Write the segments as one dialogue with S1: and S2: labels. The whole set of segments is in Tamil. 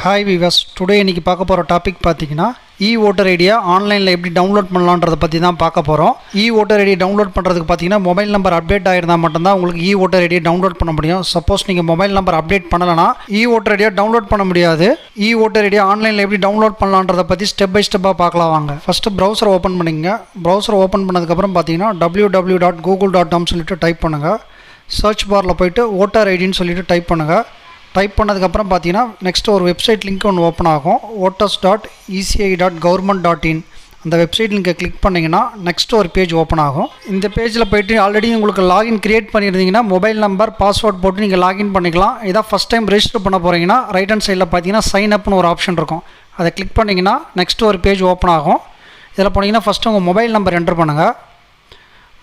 S1: ஹாய் விவஸ், டுடே இன்றைக்கி பார்க்க போகிற டாபிக் பார்த்தீங்கன்னா ஓட்டர் ஐடியா ஆன்லைனில் எப்படி டவுன்லோட் பண்ணலான்றதை பற்றி தான் பார்க்க போகிறோம். ஓட்டர் ஐடியா டவுன்லோட் பண்ணுறதுக்கு பார்த்தீங்கன்னா மொபைல் நம்பர் அப்டேட் ஆகிருந்தால் மட்டும்தான் உங்களுக்கு ஓட்டர் ஐடியா டவுன்லோட் பண்ண முடியும். சப்போஸ் நீங்கள் மொபைல் நம்பர் அப்டேட் பண்ணலைன்னா ஓட்டர் ஐடியா டவுன்லோட் பண்ண முடியாது. ஓட்டர் ஐடியா ஆன்லைனில் எப்படி டவுன்லோட் பண்ணலான்றதை பற்றி ஸ்டெப் பை ஸ்டெப்பாக பார்க்கலாம் வாங்க. ஃபஸ்ட்டு ப்ரௌசரை ஓப்பன் பண்ணிங்க. ப்ரௌசரை ஓப்பன் பண்ணதுக்கப்புறம் பார்த்தீங்கன்னா www.google.com சொல்லிட்டு டைப் பண்ணுங்கள். சர்ச் பாரில் போய்ட்டு ஓட்டர் ஐடின்னு சொல்லிட்டு டைப் பண்ணுங்கள். டைப் பண்ணதுக்கப்புறம் பார்த்தீங்கன்னா நெக்ஸ்ட் ஒரு வெப்சைட் லிங்க் ஒன்று ஓப்பன் ஆகும். voters.eci.government.in அந்த வெப்சைட் லிங்கை கிளிக் பண்ணிங்கன்னா நெக்ஸ்ட் ஒரு பேஜ் ஓப்பன் ஆகும். இந்த பேஜில் போய்ட்டு ஆல்ரெடி உங்களுக்கு லாகின் கிரியேட் பண்ணியிருந்தீங்கன்னா மொபைல் நம்பர் பாஸ்வேர்ட் போட்டு நீங்கள் லாகின் பண்ணிக்கலாம். இதான் ஃபஸ்ட் டைம் ரெஜிஸ்டர் பண்ண போகிறீங்கன்னா ரைட் ஹேண்ட் சைடில் பார்த்தீங்கன்னா சைன் அப்னு ஒரு ஆப்ஷன் இருக்கும். அதை கிளிக் பண்ணிங்கன்னா நெக்ஸ்ட் ஒரு பேஜ் ஓப்பன் ஆகும். இதில் போனீங்கன்னா ஃபஸ்ட்டு உங்கள் மொபைல் நம்பர் என்டர் பண்ணுங்கள்.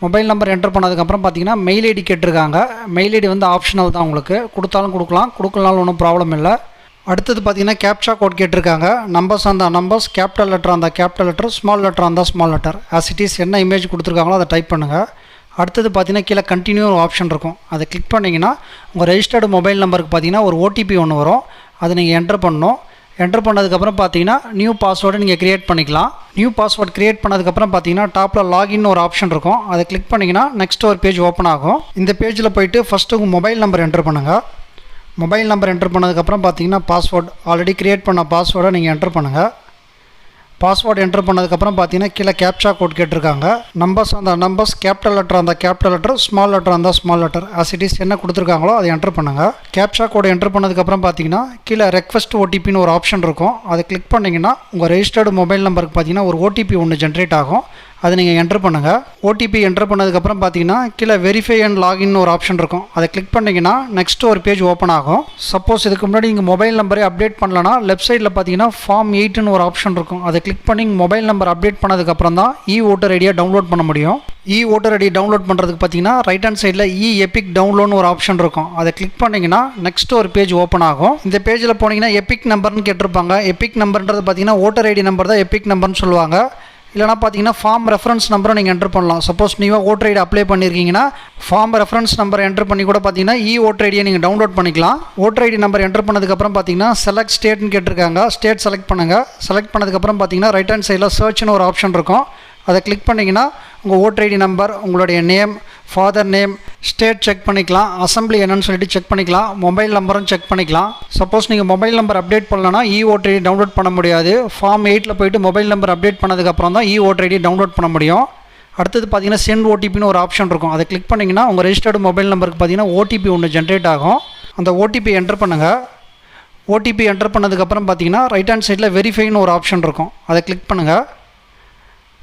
S1: மொபைல் நம்பர் என்டர் பண்ணதுக்கப்புறம் பார்த்தீங்கன்னா மெயில் ஐடி கேட்டிருக்காங்க. மெயில் ஐடி வந்து ஆப்ஷனல் தான், உங்களுக்கு கொடுத்தாலும் கொடுக்கலாம், கொடுக்கலனாலும் ஒன்றும் ப்ராப்ளம் இல்லை. அடுத்தது பார்த்தீங்கன்னா கேப்சா கோட் கேட்டிருக்காங்க. நம்பர்ஸ் அந்த நம்பர்ஸ், கேபிட்டல் லெட்டர் அந்த கேபிட்டல் லெட்டர், ஸ்மால் லெட்டர் அந்த small letter, as it is என்ன இமேஜ் கொடுத்துருக்காங்களோ அதை டைப் பண்ணுங்கள். அடுத்தது பார்த்தீங்கன்னா கீழே கண்டினியூ ஒரு ஆப்ஷன் இருக்கும். அதை கிளிக் பண்ணிங்கன்னா உங்கள் ரெஜிஸ்டர்டு மொபைல் நம்பருக்கு பார்த்தீங்கன்னா ஒரு ஓடிபி ஒன்று வரும். அதை நீங்கள் என்டர் பண்ணணும். என்டர் பண்ணதுக்கப்புறம் பார்த்தீங்கன்னா நியூ பாஸ்வேர்டு நீங்கள் க்ரியேட் பண்ணிக்கலாம். நியூ பாஸ்வேர்டு க்ரியேட் பண்ணதுக்கப்புறம் பார்த்தீங்கன்னா டாப்பில் லாகின் ஒரு ஆப்ஷன் இருக்கும். அதை கிளிக் பண்ணிங்கன்னா நெக்ஸ்ட் ஒரு பேஜ் ஓப்பன் ஆகும். இந்த பேஜில் போய்ட்டு ஃபஸ்ட்டு உங்கள் மொபைல் நம்பர் என்டர் பண்ணுங்கள். மொபைல் நம்பர் என்டர் பண்ணதுக்கப்புறம் பார்த்தீங்கன்னா பாஸ்வேர்டு ஆல்ரெடி க்ரியேட் பண்ண பாஸ்வேர்டை நீங்கள் என்டர் பண்ணுங்கள். பாஸ்வேர்டு என்டர் பண்ணதுக்கப்புறம் பார்த்தீங்கன்னா கீழே கேப்சா கோட் கேட்டிருக்காங்க. நம்பர்ஸ் அந்த நம்பர்ஸ், கேபிட்டல் லெட்டர் அந்த கேபிட்டல் லெட்டர், ஸ்மால் லெட்டர் அந்த small letter, as it is என்ன கொடுத்துருக்காங்களோ அதை என்டர் பண்ணுங்கள். கேப்சா கோட் என்டர் பண்ணதுக்கப்புறம் பார்த்தீங்கன்னா கீழே ரெக்வஸ்ட் ஓடிபின்னு ஒரு ஆப்ஷன் இருக்கும். அதை கிளிக் பண்ணிங்கன்னா உங்கள் ரெஜிஸ்டர்டு மொபைல் நம்பருக்கு பார்த்தீங்கன்னா ஒரு ஓடிபி ஒன்று ஜென்ரேட் ஆகும். அதை நீங்கள் என்டர் பண்ணுங்கள். ஓடிபி என்டர் பண்ணதுக்கப்புறம் பார்த்தீங்கன்னா கீழே வெரிஃபை அண்ட் லாகின் ஒரு ஆப்ஷன் இருக்கும். அதை கிளிக் பண்ணிங்கன்னா நெக்ஸ்ட் ஒரு பேஜ் ஓப்பன் ஆகும். சப்போஸ் இதுக்கு முன்னாடி நீங்கள் மொபைல் நம்பரே அப்டேட் பண்ணலன்னா லெஃப்ட் சைடில் பார்த்தீங்கன்னா ஃபார்ம் 8ன்னு ஒரு ஆப்ஷன் இருக்கும். அதை கிளிக் பண்ணி மொபைல் நம்பர் அப்டேட் பண்ணதுக்கப்புறம் தான் ஓட்டர் ஐடியா டவுன்லோட் பண்ண முடியும். ஓட்டர் ஐடி டவுன்லோட் பண்ணுறதுக்கு பார்த்தீங்கன்னா ரைட் ஹேண்ட் சைடில் எபிக் டவுன்லோட்னு ஒரு ஆப்ஷன் இருக்கும். அதை கிளிக் பண்ணிங்கன்னா நெக்ஸ்ட் ஒரு பேஜ் ஓப்பன் ஆகும். இந்த பேஜில் போனீங்கன்னா எபிக் நம்பர்னு கேட்டிருப்பாங்க. எபிக் நம்பர்ன்றது பார்த்தீங்கன்னா ஓட்டர் ஐடி நம்பர் தான் எபிக் நம்பர்னு சொல்லுவாங்க. இல்லைனா பார்த்தீங்கன்னா ஃபார்ம் ரெஃபரன்ஸ் நம்பரை நீங்கள் என்டர் பண்ணலாம். சப்போஸ் நீங்கள் ஓட்டர் ஐடி அப்ளை பண்ணியிருக்கீங்கன்னா ஃபார்ம் ரெஃபரன்ஸ் நம்பரை என்டர் பண்ணி கூட பார்த்தீங்கன்னா ஓட்டர் ஐடியை நீங்கள் டவுன்லோட் பண்ணிக்கலாம். ஓட்டர் ஐடி நம்பர் என்டர் பண்ணதுக்கப்புறம் பார்த்தீங்கன்னா செலக்ட் ஸ்டேட்னு கேட்டிருக்காங்க. ஸ்டேட் செலக்ட் பண்ணுங்கள். செலக்ட் பண்ணதுக்கப்புறம் பார்த்தீங்கன்னா ரைட் ஹேண்ட் சைடில் சர்ச்னு ஒரு ஆப்ஷன் இருக்கும். அதை கிளிக் பண்ணிங்கன்னா உங்கள் ஓட்டர் ஐடி நம்பர், உங்களுடைய name, father name, state check பண்ணிக்கலாம். அசம்பிளி என்னன்னு சொல்லிட்டு செக் பண்ணிக்கலாம். மொபைல் நம்பரும் செக் பண்ணிக்கலாம். சப்போஸ் நீங்கள் மொபைல் நம்பர் அப்டேட் பண்ணலன்னா ஓட்டர் ஐடி டவுன்லோட் பண்ண முடியாது. ஃபார்ம் 8ல் போய்ட்டு மொபைல் நம்பர் அப்டேட் பண்ணதுக்கப்புறம் தான் ஓட்டர் ஐடி டவுன்லோட் பண்ண முடியும். அடுத்தது பார்த்தீங்கன்னா சென்ட் ஓடிபின்னு ஒரு ஆப்ஷன் இருக்கும். அதை கிளிக் பண்ணிங்கன்னா உங்கள் ரெஜிஸ்டர்டு மொபைல் நம்பருக்கு பார்த்தீங்கன்னா ஓடிபி ஒன்று ஜென்ரேட் ஆகும். அந்த ஓடிபி என்டர் பண்ணுங்கள். ஓடிபி என்டர் பண்ணதுக்கப்புறம் பார்த்தீங்கன்னா ரைட் ஹேண்ட் சைடில் வெரிஃபைன்னு ஒரு ஆப்ஷன் இருக்கும். அதை கிளிக் பண்ணுங்கள்.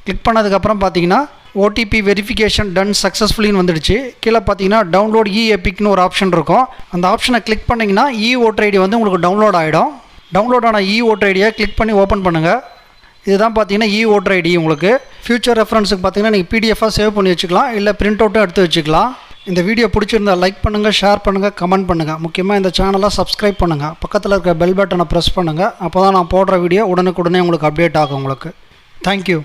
S1: கிளிக் பண்ணதுக்கப்புறம் பார்த்தீங்கன்னா ஓடிபி வெரிஃபிகேஷன் டன் சக்ஸஸ்ஃபுல்லின்னு வந்துடுச்சு. கீழே பார்த்தீங்கன்னா டவுன்லோட் எபிக்னு ஒரு ஆப்ஷன் இருக்கும். அந்த ஆப்ஷனை கிளிக் பண்ணிங்கன்னா ஓட்டர் ஐடி வந்து உங்களுக்கு டவுன்லோட் ஆகிடும். டவுன்லோட் ஆன ஓட்டர் ஐடியை கிளிக் பண்ணி ஓப்பன் பண்ணுங்கள். இதுதான் பார்த்தீங்கன்னா ஓட்டர் ஐடி. உங்களுக்கு ஃபியூச்சர் ரெஃபரன்ஸுக்கு பார்த்தீங்கன்னா நீங்கள் பிடிஎஃபாக சேவ் பண்ணி வச்சுக்கலாம், இல்லை பிரிண்ட் அவுட்டும் எடுத்து வச்சுக்கலாம். இந்த வீடியோ பிடிச்சிருந்தால் லைக் பண்ணுங்கள், ஷேர் பண்ணுங்கள், கமெண்ட் பண்ணுங்கள். முக்கியமாக இந்த சேனலை சப்ஸ்கிரைப் பண்ணுங்கள். பக்கத்தில் இருக்க பெல் பட்டனை ப்ரெஸ் பண்ணுங்கள். அப்போ தான் நான் போடுற வீடியோ உடனுக்குடனே உங்களுக்கு அப்டேட் ஆகும். உங்களுக்கு தேங்க்யூ.